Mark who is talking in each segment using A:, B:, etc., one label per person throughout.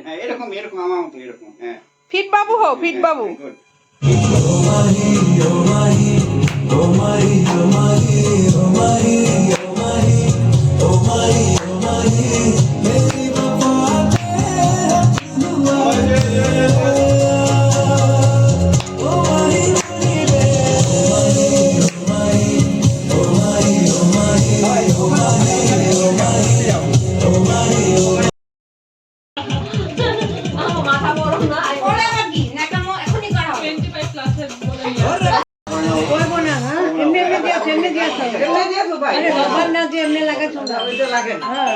A: হ্যাঁ এরকম এরকম আমার মতো এরকম হ্যাঁ
B: ফিট বাবু হো ফিট বাবু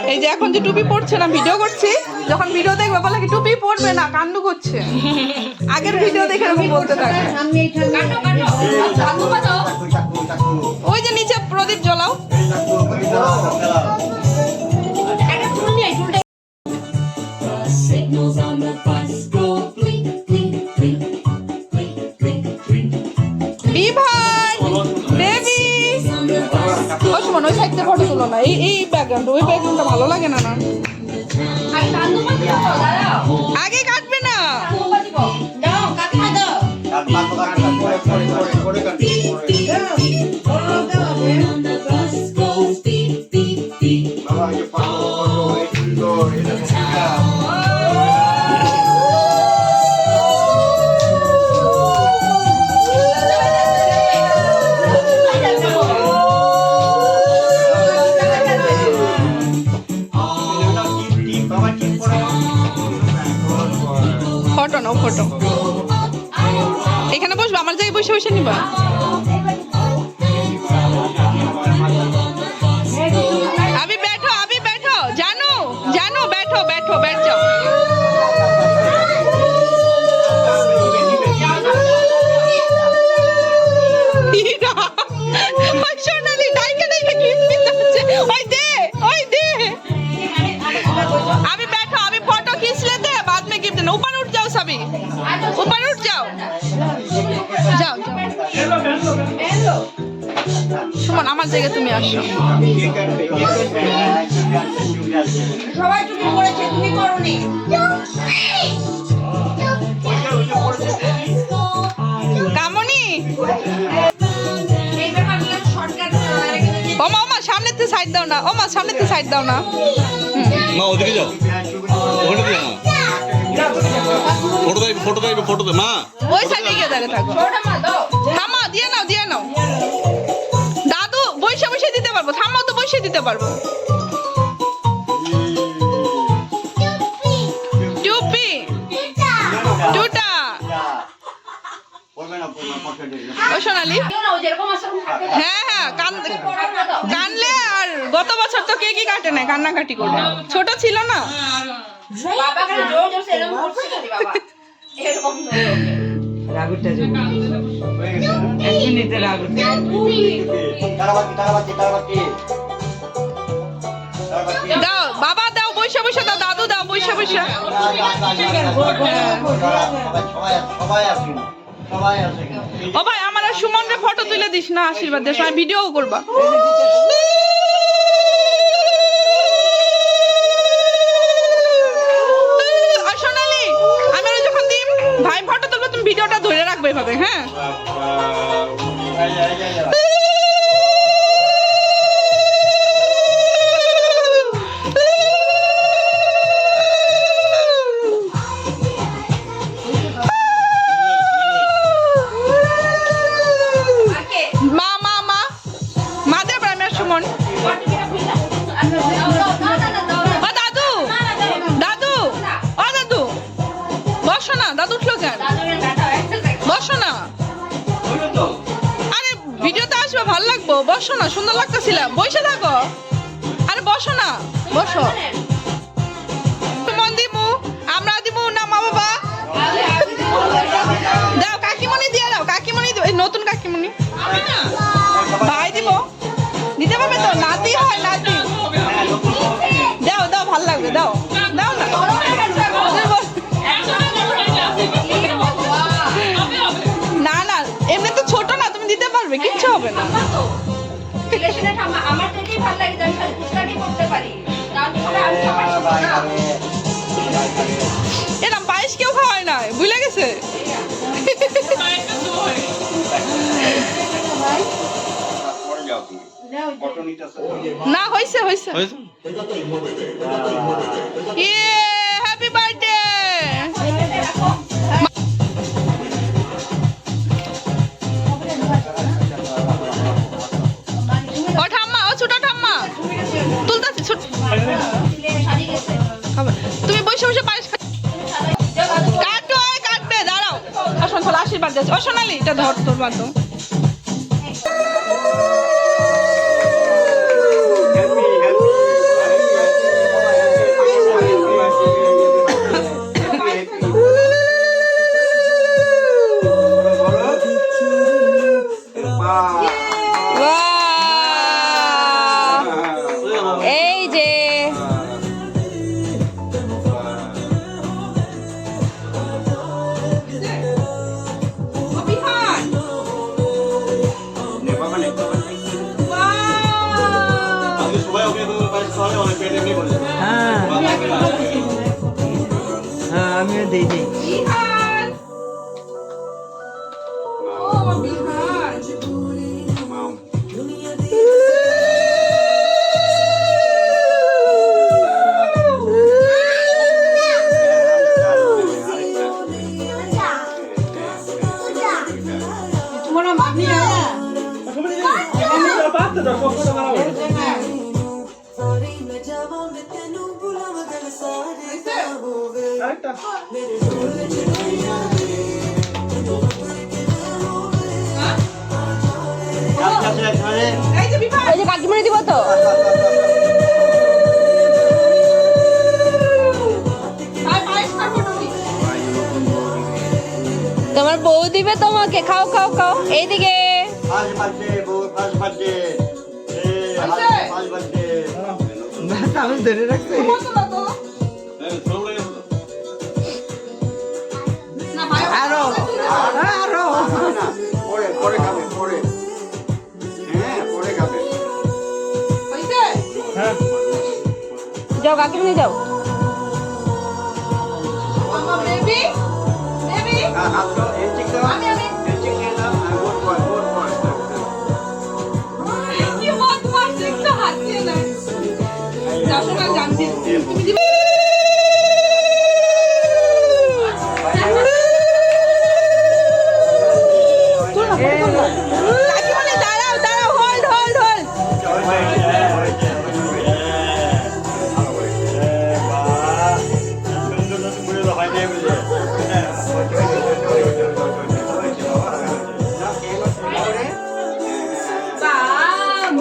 B: এই যে এখন যে টুপি পরছে না ভিডিও করছি যখন ভিডিও দেখবে বলে কি টুপি পরবে না কান্ডু করছে আগের ভিডিও দেখে এরকম বলতে থাকে ওই যে নিচে প্রদীপ জ্বলাও ওই সাইডে ফটো তুলো না এই ব্যাকগ্রাউন্ড ওই ব্যাকগ্রাউন্ডটা ভালো লাগে না না আগে কাটবে না ফটো নাও ফটো এখানে বসবো আমার জায়গায় বসে বসে নিবা अभी बैठो जानो जानो बैठो बैठो बैठ जाओ अभी बैठो अभी फोटो खींच लेते हैं बाद में गिफ्ट देना ऊपर उठ जाओ सभी ऊपर उठ जाओ जाओ जाओ সুমন আমার জায়গায় তুমি আসো
C: সবাই টুপি পরেছে তুমি করোনি
B: কামনি ওমা ওমা সামনে থেকে সাইড দাও না ওমা সামনে থেকে সাইড দাও না
D: মা ওদিকে যাও ওখানে দিয়ে মা ফটো দাও মা
B: ওই সাইডে গিয়ে দাঁড়িয়ে থাকো থামা দিয়ে নাও দাদু বসে দিতে পারবো থামাও তো বসে দিতে পারবো টুপি টুটা ও সোনালি হ্যাঁ কানলে আর গত বছর তো কেকই কাটে নাই কান্নাকাটি করবে ছোট ছিল না দাও বাবা দাও বসে দাও দাদু দাও বসে ও ভাই আমার আর সুমনরে ফটো তুলে দিস না আশীর্বাদ দে সবাই ভিডিও করবা সোনালি আমি যখন দিম ভাই ফটো তুলবো তুমি ভিডিওটা ধরে রাখবে এভাবে হ্যাঁ দাদু উঠলো কেন বসো না আরে ভিডিওতে আসবে ভালো লাগবো বসো না সুন্দর লাগতেছিল বসে থাকো আরে বসো না বসো মন দিমু আমরা দিমু না মা বাবা দাও কাকিমণি দিয়ে দাও কাকিমণি নতুন কাকিমণি ভাই দিব দিতে পারবে তো নাতি হয় নাতি দাও দাও ভালো লাগবে দাও দাও না না না এমনি তো ছোট না তুমি দিতে পারবে কিচ্ছু হবে না আমার তো ভালো লাগে করতে পারি গেছে।
A: পরে যাও তুমি অটো নিতেছে
B: না হইছে হইছে।
D: হয়েছে?
B: ইয়ে হ্যাপি বার্থডে। ও ঠাম্মা, ও ছোট ঠাম্মা তুলতাছি ছোট। খাবার। তুমি বসে বসে পায়েস কাটো, কাটবে দাঁড়াও। আসুন চলো আশীর্বাদ দিয়েছে। ও সোনালি এটা ধর তোর বাদ দাও। এই যে
D: আজকে সবাই ওকে দুধের পায়েস খাওয়ালে অনেক পেট এমনি ভরে যাবে।
E: হ্যাঁ হ্যাঁ আমিও দিই দিই
B: এই যে কাকিমণি দিব তো। তোমার বউ দিবে তোমাকে। খাও খাও খাও। এইদিকে
E: আমি ধরে রাখছি
D: হ্যাঁ, ছোট বলে গেছে তো।
E: আরো আরো
A: পরে পরে খাবে পরে হ্যাঁ পরে খাবে
B: যাও কাকিমণি যাও।
A: হাত দাও এই চিক দাও এই চিক নিয়ে নাও গোট কর
B: কাকিমণি দাঁড়াও দাঁড়াও। Hold hold hold.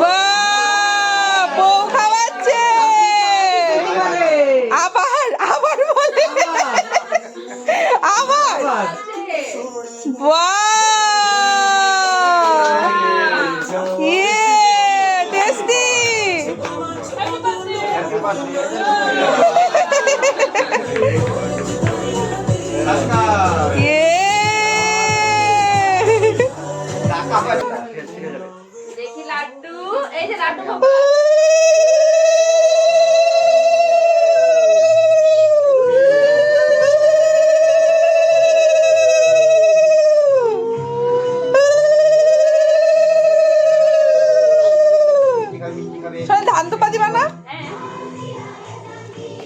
B: বাহ, বউ খাওয়াচ্ছে। আবার আবার বলে আবার। বাহ ইয়ে টেস্টি।
C: দেখি লাড্ডু, এই যে লাড্ডু
B: ধান তো পাতিবা না।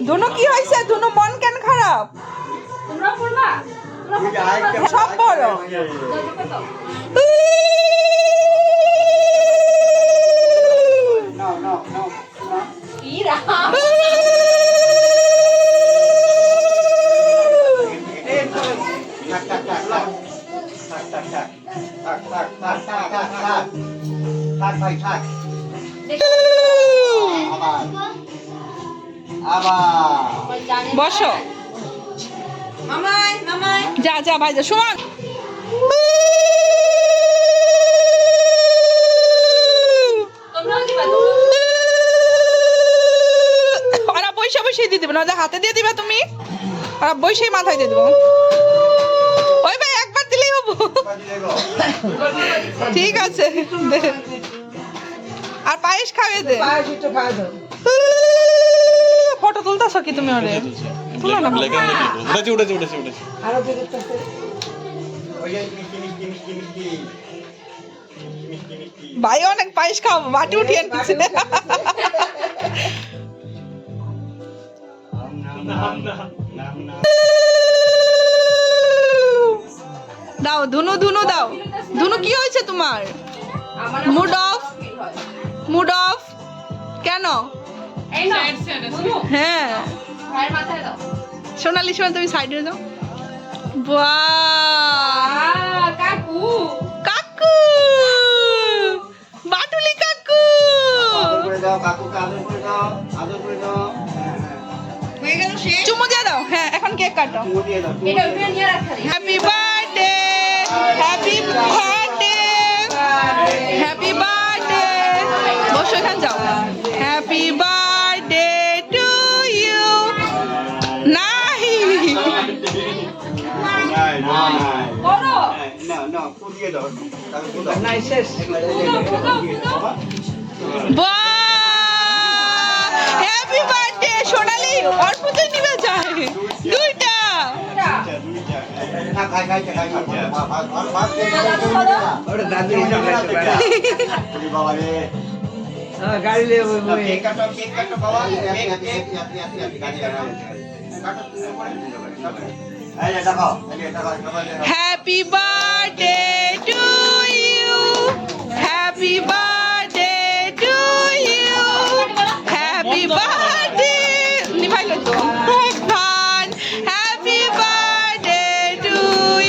B: দুনো কি হয়েছে? দুনো মন কেন খারাপ?
C: তোমরা করবা?
B: সব বড়।
A: নাও নাও নাও নাও
C: কি রাম
A: থাক থাক থাক থাক থাক থাক থাক থাক থাক থাক থাক থাক ভাই থাক আবার আবার
B: বসো।
C: মামাই মামাই
B: যা যা ভাই যা। সুমন
C: তোমরাও দিবা
B: ওরা বৈশা বৈশাই দিয়ে দিবে না, ওদের হাতে দিয়ে দিবে তুমি। ওরা বৈশাই মাথায় দিয়ে দেবো। ওই ভাই একবার দিলেই হবো। ঠিক আছে দে। আর পায়েস খাওয়াই দে। ফটো তুলতেছ কি তুমি? ওরে তুলো না।
D: ব্ল্যাক এন্ড হোয়াইট উঠেছে উঠেছে উঠেছে উঠেছে
E: আরো দিকে
A: ওই যে মিষ্টি মিষ্টি মিষ্টি মিষ্টি মিষ্টি মিষ্টি
B: ভাই অনেক পায়েস খাবো, বাটি উঠিয়ে আনতেছে।
A: নাম নাম নাম নাম
B: দাও ধুনু, ধুনু দাও। ধুনু কি হয়েছে তোমার?
C: আমার
B: মুড অফ, মুড অফ কেন?
C: এই না শুনো
B: হ্যাঁ
C: ভাইয়ের মাথায় দাও
B: সোনালি, সোনা তুমি সাইডে যাও। বাহ
C: কাকু
B: কাকু, বাটুলি কাকু।
A: আদর করে দাও কাকুকে, আদর করে দাও, আদর করে দাও।
C: হয়ে গেল শেষ
B: চুমু দিয়ে দাও। হ্যাঁ এখন কেক কাটো।
A: চুমু দিয়ে দাও, চুমু
C: এটা
A: দিয়ে
C: ওটা নিয়ে রাখা দিই
B: happy birthday, happy birthday, happy birthday. বসো এখানে যাও। Happy birthday to you. নাই
A: নাই, নাই।
C: করো
A: না, না, ফুল দিয়ে দাও। তারপর ফুল দাও।
E: নাই শেষ
B: বাহ হ্যাপি বার্থডে সোনালি। অল্পতেই নিবে যায় দুইটা।
A: দুইটা। না, খাই, খাই, খাই, খাই, খাই। ভাত খেয়ে
E: ওটা দাদু হিসাবে খাইতে পারে।
A: ওরে বাবা রে।
E: গাড়ি লিয়ে বই বই
A: কেক কাটো বাবা। কেক, কেক, কাটো। এই যে দেখাও, এই যে দেখাও, সবাই দেখাও।
B: Happy birthday to you, happy birthday to you, happy birthday. নিভাইলো তো খান। Happy birthday to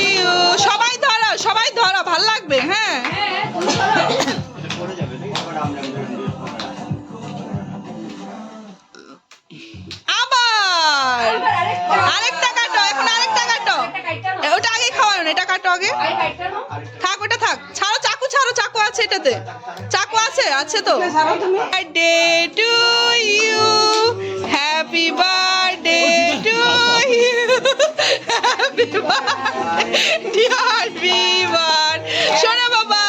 B: you. সবাই ধরো, সবাই ধরো, ভাল লাগবে। হ্যাঁ
A: পড়ে যাবে, ঠিক আছে? আবার আমরা
B: আবার
C: আরেকটা
B: আরেকটা কাটো, এখন আরেকটা কাটো।
C: কাইটা নাও
B: ওটা আগে খাওয়ানো, এটা কাটো আগে।
C: আই কাইটা নাও
B: থাক ওটা থাক, ছাড়ো চাকু, ছাড়ো চাকু আছে এটাতে, চাকু আছে, আছে তো। Birthday to you, happy birthday to you, happy birthday dear Bivan. শোনো বাবা,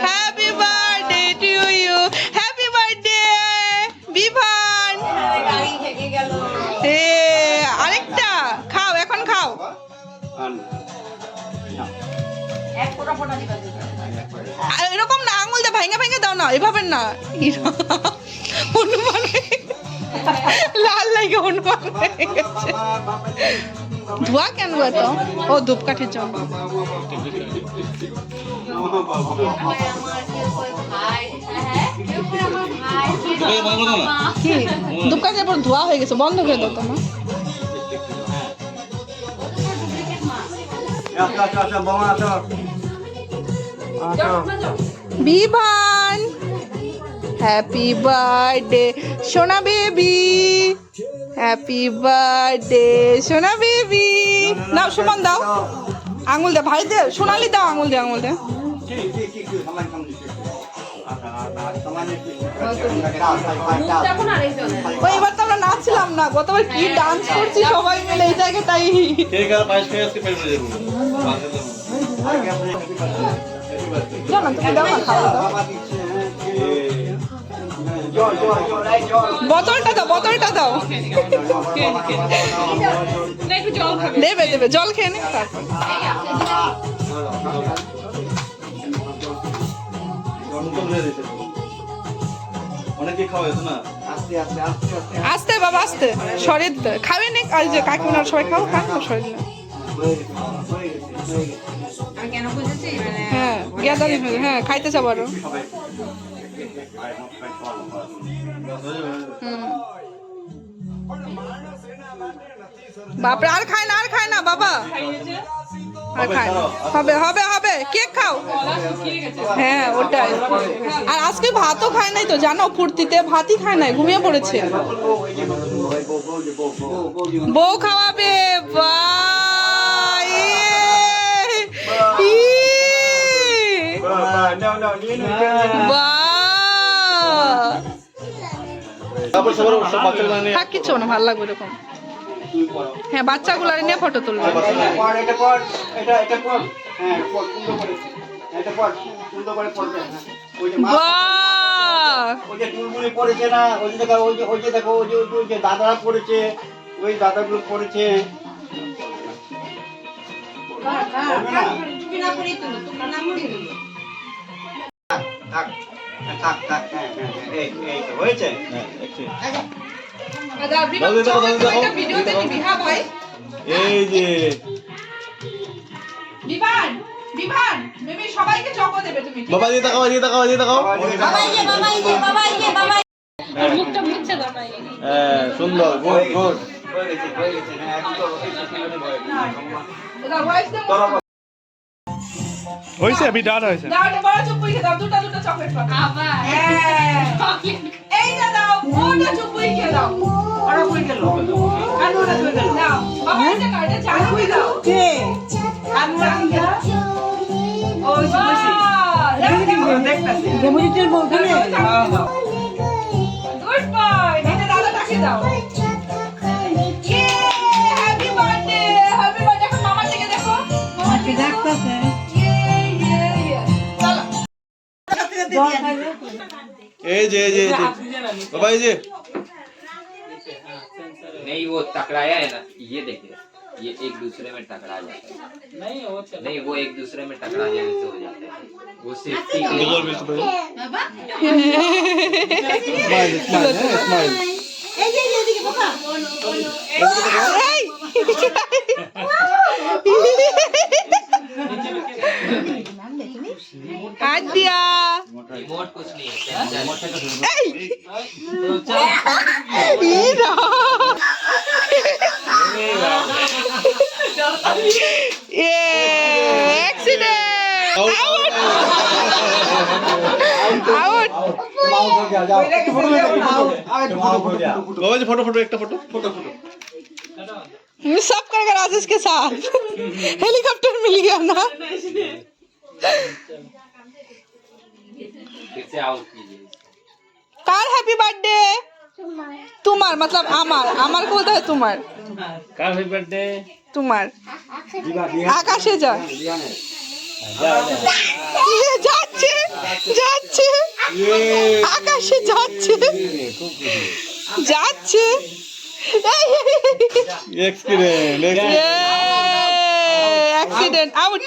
B: happy birthday to you, happy birthday Bivan.
C: গাড়ি থেকে গেল
B: এ আরেকটা খাও, এখন খাও।
C: এক ফোঁটা ফোঁটা দিবা
B: আর এরকম না, আঙুল দিয়ে ভাঙে ভাঙে দাও না, এভাবে না। হনুমান লাল লাগে, হনুমান হয়ে গেছে। ধোয়া কেন এত? ও ধূপকাঠির জন্য। কি ধূপকাঠির পর ধোয়া হয়ে গেছে, বন্ধ করে দাও তোমার। বিভান হ্যাপি বার্থডে সোনা বেবি, হ্যাপি বার্থডে সোনা বেবি। নাও সুমন দাও, আঙুল দে ভাই দে, সোনালি দাও আঙুল দে, আঙুল দে।
C: যখন আরেকজনের
B: ও এবার তো আমরা নাচছিলাম না, গতবার কি ডান্স করছি সবাই মিলে এই জায়গাটাই।
D: কেক আর পায়েস খেয়ে আজকে পেট ভরে যাবো।
B: জানো তুমি দাও না, খাওয়া দাও। বোতলটা দাও, বোতলটা দাও। দেবে দেবে, জল খেয়ে নে তারপর।
D: অনেকে খাওয়া হয়েছে না।
B: আস্তে বাবা আস্তে, শরীর খাবে নে। আর যে কাকিমার সবাই খাও, খান না শরীর।
C: আমি কেন বুঝেছি মানে
B: হ্যাঁ গ্যাদারিং হয়ে, হ্যাঁ খাইতে চাও আরো। বাপরে আর খায় না, আর খায় না বাবা, আর খায় না। হবে হবে হবে, কেক খাও। হ্যাঁ ওটাই। আর আজকে ভাতও খায় নাই তো জানো, ফুর্তিতে ভাতই খায় নাই, ঘুমিয়ে পড়েছে। বউ খাওয়াবে। বাহ বাহ,
D: তারপর সবার সব বাচ্চাগুলো নিয়ে
B: থাক কিছু না, ভালো লাগবে এরকম। হ্যাঁ বাচ্চাগুলো নিয়ে ফটো তুলবে। বাহ
A: ওই যে টুলগুলি পড়েছে না, ওই যে দেখো, ওই যে দেখো, ওই যে দাদারা পড়েছে, ওই দাদাগুলো পড়েছে।
C: না করে তুলো তোমরা না করে তুলো
A: থাক থাক থাক এই তো হয়েছে
B: দাও বিমান একটা ভিডিওতে নিবি হ্যাঁ ভাই
D: এই যে
B: বিমান বিমান বেবি সবাইকে চকো দেবে তুমি
D: বাবা দিয়ে তাকাও দিয়ে তাকাও দিয়ে তাকাও
C: বাবা
D: হ্যাঁ সুন্দর গুড গুড
A: হয়ে গেছে হ্যাঁ একটু
B: দাও ভয়েস দে
F: হয়েছে বিদার হয়েছে
B: দাও এটা বড় চুপুই খেয়ে দাও দুটো দুটো চকলেট পাবে আবার হ্যাঁ এই না দাও ওটা চুপুই খেয়ে দাও
E: ওরা কই গেল কান ওরা কই গেল
B: দাও বাবা এটা কাটে চাকুই দাও
E: কে
B: কান রাখি দাও
E: ও বসে দেখতাছি
C: ডেমোজিটের বলতে
B: গুড বয় এটা দাদাটাকে দাও ইয়ে হ্যাপি বার্থডে এখন মামার দিকে দেখো
C: আমাকে ডাকতেছে
B: ইয়ে ইয়ে ইয়ে চলো
D: এই যে এই যে বাবা এই যে
G: नहीं वो टकराया है ना ये देखिए ये एक दूसरे में टकरा जाता है नहीं वो एक दूसरे में टकरा जाने से हो जाता है वो सेफ्टी के लिए
D: গল্প তো
C: বাবা
D: স্মাইল স্মাইল স্মাইল
C: এই যে এদিকে বাবা
B: আদিয়া
G: रिमोट कुछ नहीं है
B: এই ইরা এ অ্যাক্সিডেন্ট আউট
A: माउस हो गया जाओ माउस हो गया
D: बाबा जी फोटो फोटो একটা फोटो फोटो फोटो
B: सब करेगा राजेश के साथ हेलीकॉप्टर मिल गया ना
G: फिर से आउट कीजिए
B: कार हैप्पी बर्थडे तुम्हार मतलब আমার আমার को बोलता है तुम्हार
F: কার হ্যাপি বার্থডে
B: তোমার
A: दिवा दिया
B: আকাশে যা
A: दिया ने
B: ইয়ে যাচ্ছে যাচ্ছে আকাশে যাচ্ছে যাচ্ছে
D: এক্সিডেন্ট
B: অ্যাক্সিডেন্ট আউট